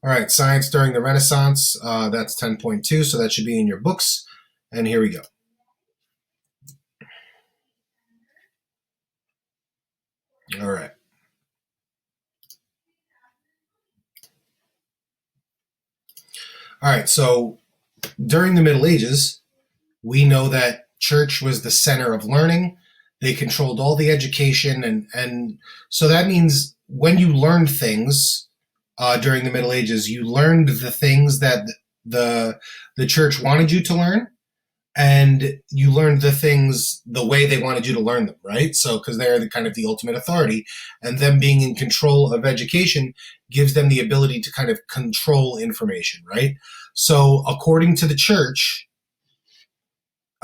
All right, science during the Renaissance. That's 10.2, so that should be in your books. And here we go. All right. All right, so during the Middle Ages, we know that church was the center of learning. They controlled all the education, and so that means when you learned things during the Middle Ages, you learned the things that the the church wanted you to learn, and you learned the things the way they wanted you to learn them, right? So because they're the kind of the ultimate authority, and them being in control of education gives them the ability to kind of control information, right? So according to the church,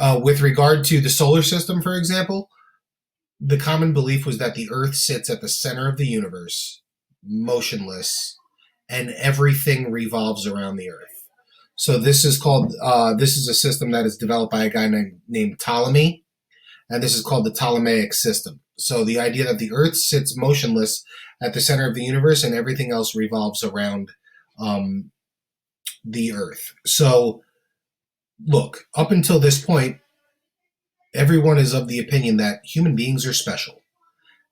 with regard to the solar system, for example, the common belief was that the Earth sits at the center of the universe, motionless, and everything revolves around the Earth. So this is a system that is developed by a guy named Ptolemy, and this is called the Ptolemaic system. So the idea that the Earth sits motionless at the center of the universe and everything else revolves around um, the Earth. So look, up until this point, everyone is of the opinion that human beings are special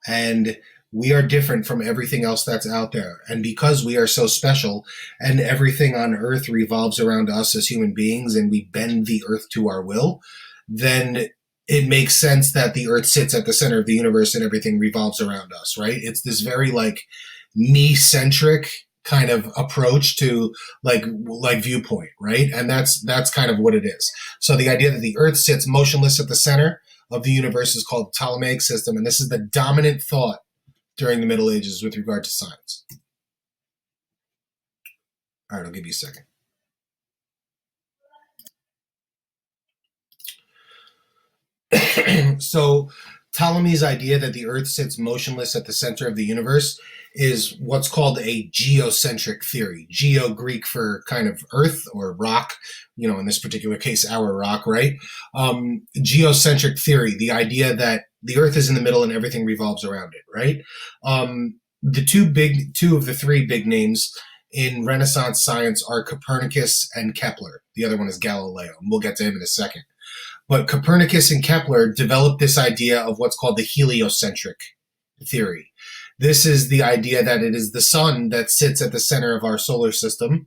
and we are different from everything else that's out there. And because we are so special and everything on earth revolves around us as human beings and we bend the earth to our will, then it makes sense that the earth sits at the center of the universe and everything revolves around us, right? It's this very like me centric kind of approach to like viewpoint, right? And that's kind of what it is. So the idea that the earth sits motionless at the center of the universe is called the Ptolemaic system, and this is the dominant thought during the Middle Ages with regard to science. All right, I'll give you a second. So Ptolemy's idea that the Earth sits motionless at the center of the universe is what's called a geocentric theory. Geo, Greek for kind of Earth or rock, in this particular case, our rock, right? Geocentric theory, the idea that the Earth is in the middle and everything revolves around it, right? The two of the three big names in Renaissance science are Copernicus and Kepler. The other one is Galileo, and we'll get to him in a second. But Copernicus and Kepler developed this idea of what's called the heliocentric theory. This is the idea that it is the sun that sits at the center of our solar system,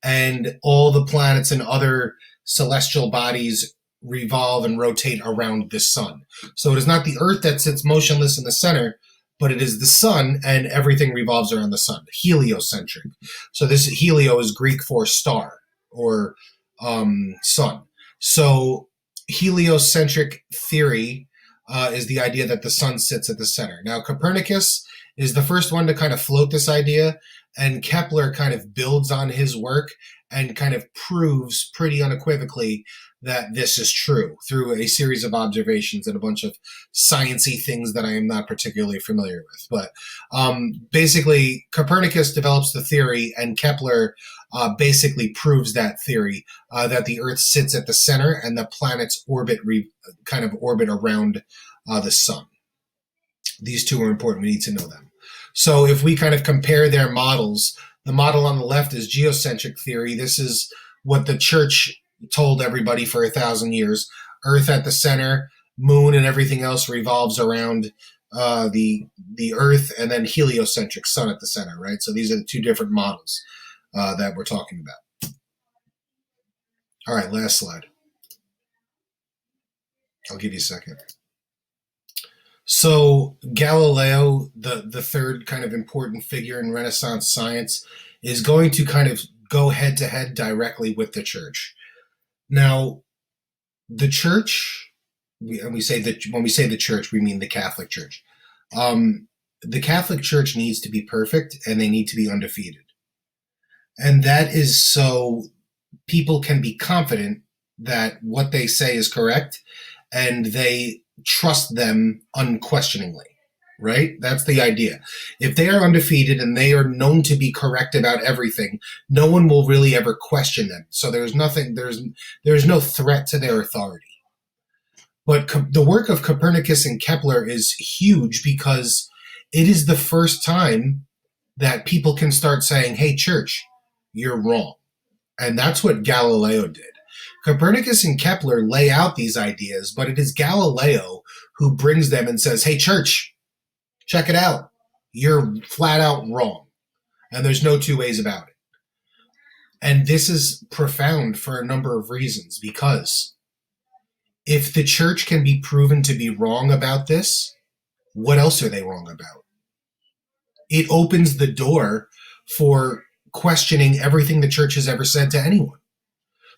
and all the planets and other celestial bodies revolve and rotate around the sun. So it is not the Earth that sits motionless in the center, but it is the sun, and everything revolves around the sun. Heliocentric. So this helio is Greek for star or sun. So heliocentric theory is the idea that the sun sits at the center. Now, Copernicus is the first one to kind of float this idea, and Kepler kind of builds on his work and kind of proves pretty unequivocally that this is true through a series of observations and a bunch of sciencey things that I am not particularly familiar with. But basically, Copernicus develops the theory, and Kepler basically proves that theory that the Earth sits at the center and the planets kind of orbit around the sun. These two are important. We need to know them. So if we kind of compare their models, the model on the left is geocentric theory. This is what the church told everybody for 1,000 years. Earth at the center, moon and everything else revolves around the Earth, and then heliocentric, sun at the center, right? So these are the two different models that we're talking about. All right, last slide. I'll give you a second. So Galileo, the third kind of important figure in Renaissance science, is going to kind of go head to head directly with the church. Now, the church, when we say the church, we mean the Catholic Church. The Catholic Church needs to be perfect, and they need to be undefeated. And that is so people can be confident that what they say is correct, and they trust them unquestioningly, right? That's the idea. If they are undefeated and they are known to be correct about everything, no one will really ever question them. So there's no threat to their authority. But the work of Copernicus and Kepler is huge because it is the first time that people can start saying, hey, church, you're wrong. And that's what Galileo did. Copernicus and Kepler lay out these ideas, but it is Galileo who brings them and says, hey, church, check it out. You're flat out wrong. And there's no two ways about it. And this is profound for a number of reasons, because if the church can be proven to be wrong about this, what else are they wrong about? It opens the door for questioning everything the church has ever said to anyone.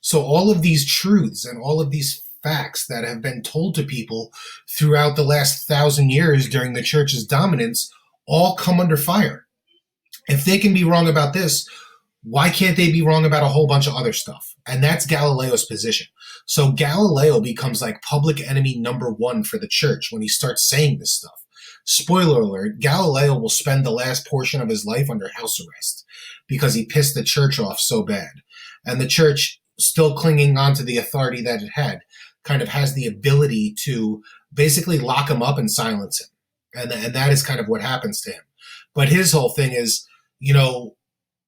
So all of these truths and all of these facts that have been told to people throughout the last 1,000 years during the church's dominance all come under fire. If they can be wrong about this, why can't they be wrong about a whole bunch of other stuff? And that's Galileo's position. So Galileo becomes like public enemy number one for the church when he starts saying this stuff. Spoiler alert, Galileo will spend the last portion of his life under house arrest because he pissed the church off so bad. And the church, still clinging on to the authority that it had, kind of has the ability to basically lock him up and silence him. And that is kind of what happens to him. But his whole thing is,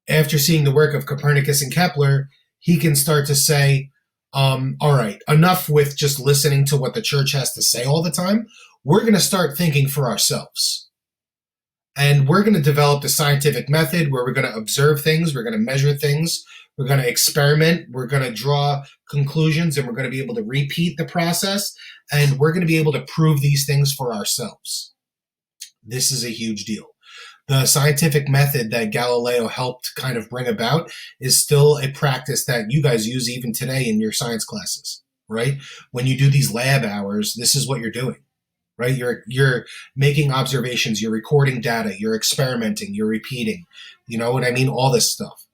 after seeing the work of Copernicus and Kepler, he can start to say, all right, enough with just listening to what the church has to say all the time. We're going to start thinking for ourselves. And we're going to develop the scientific method where we're going to observe things, we're going to measure things, we're going to experiment, we're going to draw conclusions, and we're going to be able to repeat the process, and we're going to be able to prove these things for ourselves. This is a huge deal. The scientific method that Galileo helped kind of bring about is still a practice that you guys use even today in your science classes, right? When you do these lab hours, this is what you're doing, right? You're making observations, you're recording data, you're experimenting, you're repeating, you know what I mean? All this stuff.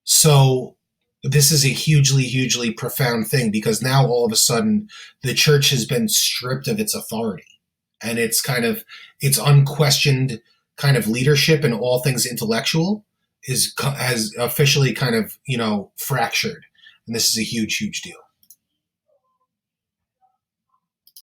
So this is a hugely, hugely profound thing, because now all of a sudden the church has been stripped of its authority, and it's unquestioned kind of leadership in all things intellectual has officially kind of, fractured. And this is a huge, huge deal.